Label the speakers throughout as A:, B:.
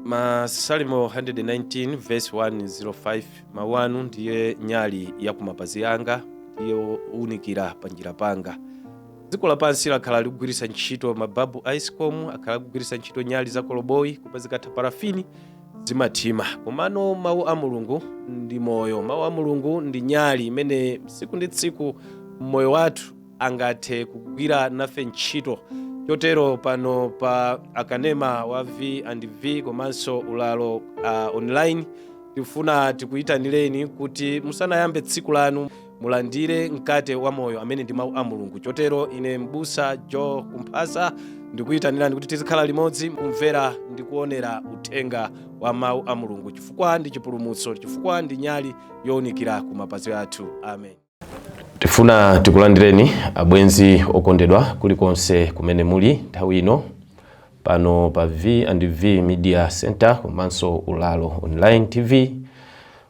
A: Masalimo 119 verse 105 mawanu ndiye nyali ya kumapazi yanga, ndiye unikira panjira panga. Dziko lapansi lakhala likugwiritsa ntchito mababu icecom, akhala likugwiritsa ntchito nyali za koloboyi kupezekatha parafini zimathima. Komano mawu a Mulungu ndi moyo, mawu a Mulungu ndi nyali imene tsiku ndi tsiku moyo wathu angathe kugwira nafe ntchito. Chotero pano pa akanema wa V&V komanso ulalo online tifuna tikuyitanireni kuti musanayambe tsiku lanu mulandire mkate wa moyo amene ndi mawu a Mulungu. Chotero ine M'busa Joe Kumphasa ndikuyitanirani kuti tizikhala limodzi kumvera ndi kuonera uthenga wa mawu a Mulungu, chifukwa ndi chipulumutso, chifukwa ndi nyali yowunikira ku mapazi athu. Amen. Tifuna tikulandireni abwenzi okondedwa kulikonse kumene muli nthawi ino pano pa V&V Media Center komanso ulalo online TV.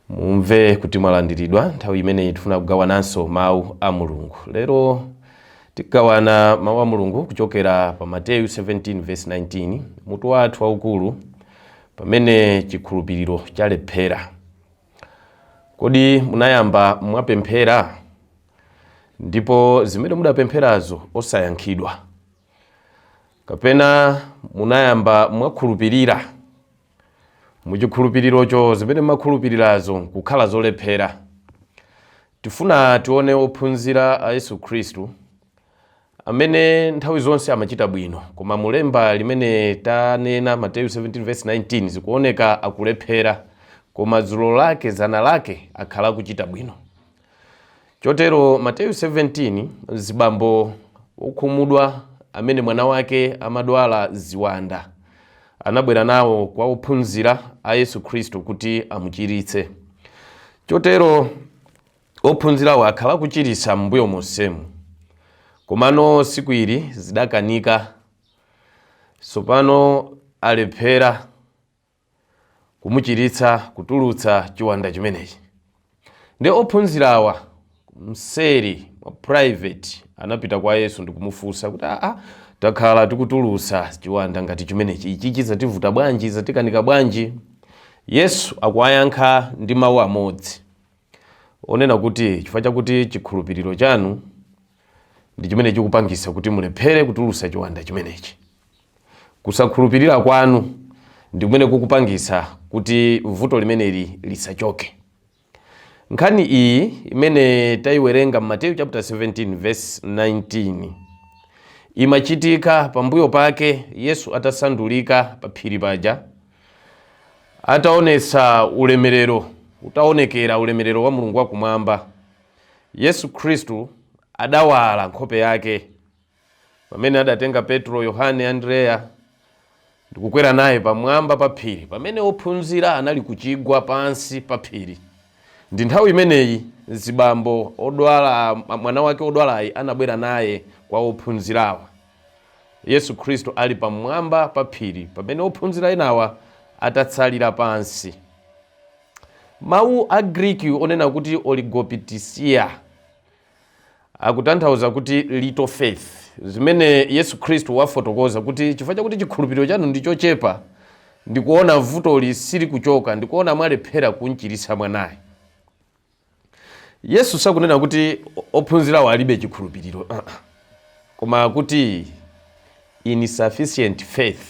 A: Mumve kuti mwalandiridwa nthawi imene tifuna kugawananso mawu a Mulungu. Lero tigawana mawu a Mulungu kuchokera pa Mateyu 17 verse 19, mutu wathu waukulu pamene chikhulupiriro chalephera. Kodi munayamba mwapemphera ndipo zimene mudapempherazo osayankhidwa? Kapena munayamba mwakhulupirira muchikhulupirirocho zimene mwakhulupirirazo kukhala zolephera? Tifuna tione ophunzira a Yesu Khristu amene nthawi zonse amachita bwino, koma mulemba limene tanena Mateyu 17 verse 19 zikuoneka akulephera, koma dzulo lake zana lake akhala kuchita bwino. Chotero Mateyu 17 zibambo okhumudwa amene mwana wake amadwala ziwanda anabwera nawo kwa ophunzira a Yesu Khristu kuti amuchiritse. Chotero ophunzirawo akhala kuchiritsa mbuyo monsemu, komano siku ili zidakanika, sopano alephera kumuchiritsa, kutulutsa chiwanda chimenechi. Ndi ophunzirawa mseri wa private anapita kwa Yesu ndikumufunsa kuti takhala tikutulutsa chiwanda ngati chimenechi, ichi chizativuta bwanji, zatikanika bwanji? Yesu akuwayankha ndi mawu amodzi onena kuti chifukwa chakuti chikhulupiriro chanu ndi chimene chikupangisa kuti mulephere kutulutsa chiwanda chimenechi. Kusakhulupirira kwanu ndi kumene kukupangisa kuti vuto limeneli lisachoke. Nkhani iyi imene tayiwerenga Mateyu chapter 17 verse 19 imachitika pambuyo pake Yesu atasandulika pa phiri paja, ataonesa ulemerero, utaonekera ulemerero wa Mulungu wakumwamba. Yesu Khristu adawala nkhope yake pamene adatenga Petro, Yohane, Andrea ndikukwera naye pamwamba pa phiri pamene ophunzira anali kuchigwa pansi pa phiri. Ndi nthawi imeneyi zibambo odwala, mwana wake odwalayi anabwera naye kwa ophunzirawa. Yesu Khristu ali pamwamba pa phiri pamene ophunzira enawa atatsalira pansi. Mawu a Greek onena kuti oligopitisia akutanthauza kuti little faith, zimene Yesu Khristu wafotokoza kuti chifukwa chakuti chikhulupiriro chanu ndi chochepa, ndikuona vutoli sili kuchoka, ndikuona mwalephera kunchiritsa mwanayi. Yesu sakunena kuti ophunzirawo alibe chikhulupiriro, koma kuti insufficient faith,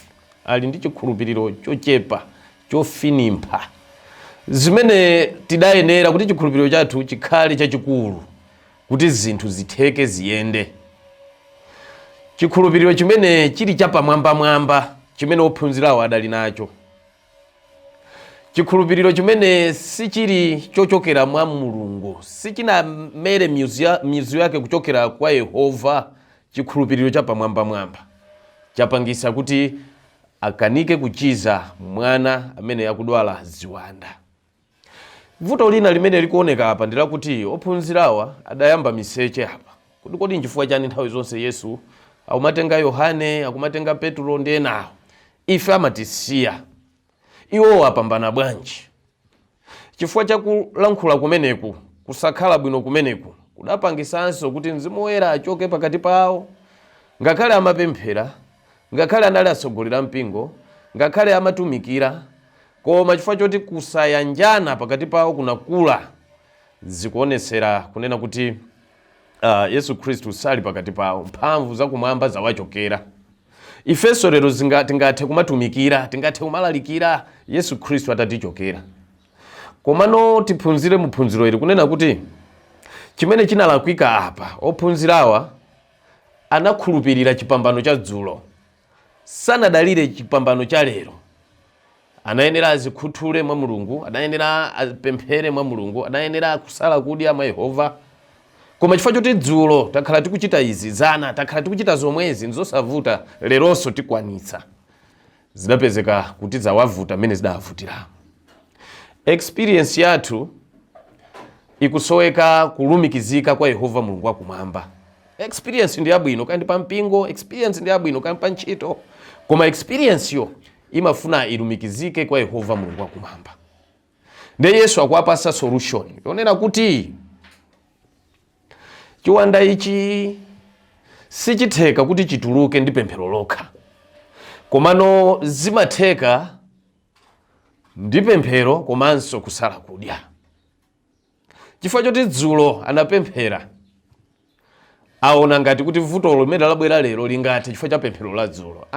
A: ali ndi chikhulupiriro chochepa, chofinimpha, zimene tidayenera kuti chikhulupiriro chathu chikhale chachikulu kuti zinthu zitheke ziyende. Chikhulupiriro chimene chili chapamwamba chimene ophunzirawo adali nacho. Chikhulupiriro chimene sichili chochokera mwa Mulungu, sichinamere mizu yake kuchokera kwa Yehova. Chikhulupiriro chapamwamba chapangisa kuti akanike kuchiza mwana amene yakudwala ziwanda. Vuto lina limene likuoneka apa ndila kuti ophunzirawa adayamba miseche apa. Kodi nchifukwa chani nthawi zonse Yesu akumatenga Yohane, akumatenga Petro ndi enawo, ife amatisiya? Iwo apambana bwanji? Chifukwa chakulankhula kumeneku, kusakhala bwino kumeneku, kudapangisanso kuti Mzimu Woyera achoke pakati pawo. Ngakhale amapemphera, ngakhale anali asogolera mpingo, ngakhale amatumikira, koma chifukwa choti kusayanjana pakati pawo kunakula, zikuonesera kunena kuti Yesu Khristu sali pakati pawo, mphamvu zakumwamba zawachokera. Ifenso lero tingathe kumatumikira, tingathe kumalalikira Yesu Khristu atatichokera. Komano tiphunzire muphunziro ili kunena kuti chimene chinalakwika apa, ophunzirawa anakhulupirira chipambano cha dzulo, sanadalire chipambano cha lero. Anayenera azikhuthule mwa Mulungu, anayenera apemphere mwa Mulungu, anayenera kusala kudya mwa Yehova. Koma chifukwa choti dzulo takhala tikuchita izi, zana takhala tikuchita zomwezi nzosavuta, leronso tikwanitsa, zidapezeka kuti zawavuta mene zidavutira. Experience yathu ikusoweka kulumikizika kwa Yehova Mulungu wakumwamba. Experience ndi yabwino kandi pa mpingo, experience ndi yabwino kandi pa ntchito, koma experience yo imafuna ilumikizike kwa Yehova Mulungu wakumwamba. Ndiye Yesu akuwapasa solution yonena kuti chiwanda ichi sichitheka kuti chituluke ndi pemphero lokha, komano zimatheka ndi pemphero komanso kusala kudya. Chifukwa choti dzulo anapemphera, aona ngati kuti vutolo limene labwera lero lingathe chifukwa cha pemphero la dzulo.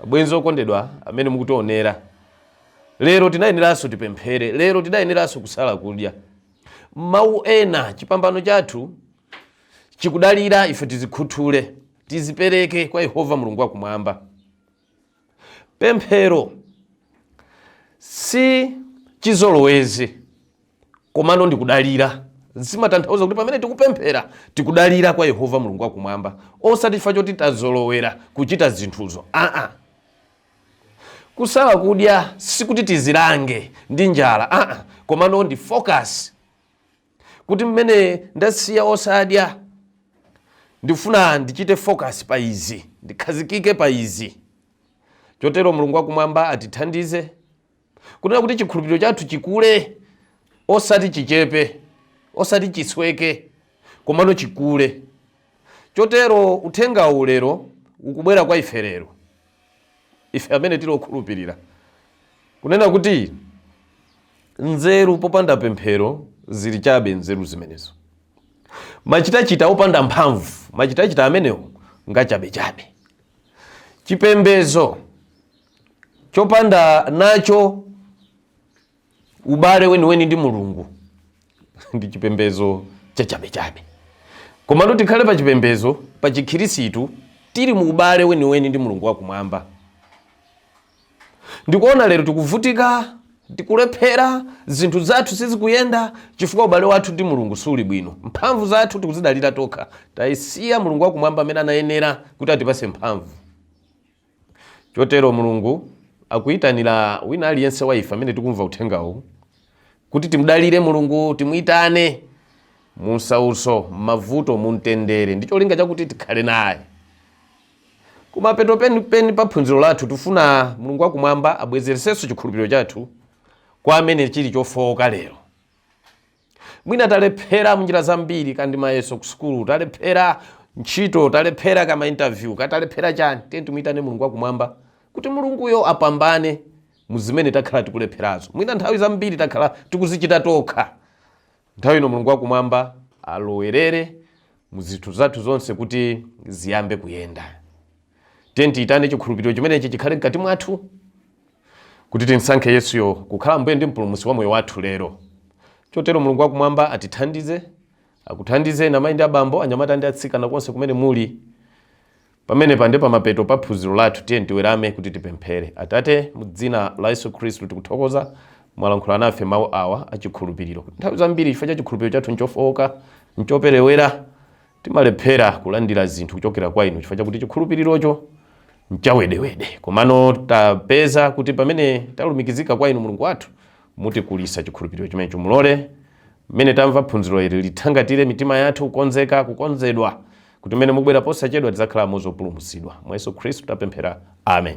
A: Abwenzi okondedwa amene mukutionera, lero tinayeneranso tipemphere, lero tinayeneranso kusala kudya. Mawu ena chipambano chathu chikudalira ife tizikhuthule, tizipereke kwa Yehova Mulungu wakumwamba. Pemphero si chizolowezi, komano ndikudalira. Zimatanthauza kuti pamene tikupemphera tikudalira kwa Yehova Mulungu wakumwamba, osati chifukwa choti tazolowera kuchita zinthuzo. Kusala kudya sikuti tizilange ndi njala, komano ndi focus kuti mmene ndasiya osadya ndifuna ndichite focus pa izi, ndikhazikike pa izi. Chotero Mulungu wakumwamba atithandize kunena kuti chikhulupiriro chathu chikule, osati chichepe, osati chisweke, komano chikule. Chotero uthenga ulero ukubwera kwa ife lero, ife amene tilokhulupirira, kunena kuti nzeru popanda pemphero zili chabe nzeru zimenezo. Machitachita opanda mphamvu, machitachita amenewo ngachabechabe. Chipembezo chopanda nacho ubale weniweni ndi Mulungu ndi chipembezo chachabechabe. Komano tikhale pa chipembezo, pa chikhirisitu, tili mu ubale weniweni ndi Mulungu wakumwamba. Ndikuona lero tikuvutika, tikulephera, zinthu zathu sizikuyenda chifukwa ubale wathu ndi Mulungu suli bwino. Mphamvu zathu tikuzidalira tokha, tayisiya Mulungu wakumwamba amene anayenera kuti atipase mphamvu. Chotero Mulungu akuyitanira wina aliyense wa ife amene tikumva uthengawu kuti timudalire Mulungu, timuyitane musauso, mavuto, mumtendere, ndi cholinga chakuti tikhale naye. Kumapeto peni pa phunziro lathu tifuna Mulungu wakumwamba abwezeresenso chikhulupiriro chathu kwa amene chili chofowoka lero. Mwina talephera munjira zambiri, kandi mayeso ku sukulu, talephera ntchito, talephera kama interview, talephera chani. Tiyeni timuyitane Mulungu wakumwamba kuti Mulunguyo apambane muzimene takhala tikulepherazo. Mwina nthawi zambiri takhala tikuzichita tokha. Nthawi ino Mulungu wakumwamba alowerere muzithu zathu zonse kuti ziyambe kuyenda. Tiyeni tiyitane chikhulupiriro chimenechi chikhale mkati mwathu kuti timsankhe Yesuyo kukhala mbuye ndi mpulumutsi wa moyo wathu lero. Chotero Mulungu wakumwamba atithandize, akuthandize na mayi ndi abambo, anyamata ndi atsikana konse kumene muli. Pamene pande pa mapeto pa phunziro lathu tiyeni tiwerame kuti tipemphere. Atate, mu dzina la Yesu Khristu tikuthokoza mwalankhula nafe mawu awa achikhulupiriro. Nthawi zambiri chifukwa cha chikhulupiriro chathu nchofowoka, nchoperewera, timalephera kulandira zinthu kuchokera kwa inu chifukwa chakuti chikhulupirirocho nchawedewede. Komano tapeza kuti pamene talumikizika kwa inu Mulungu wathu, mutikulisa chikhulupiriro chimenecho. Mulole mmene tamva phunziro ili lithangatire mitima yathu kukonzeka, kukonzedwa, kuti mmene mubwera posachedwa tidzakhala mozopulumutsidwa. Mwa Yesu Khristu tapemphera. Amen.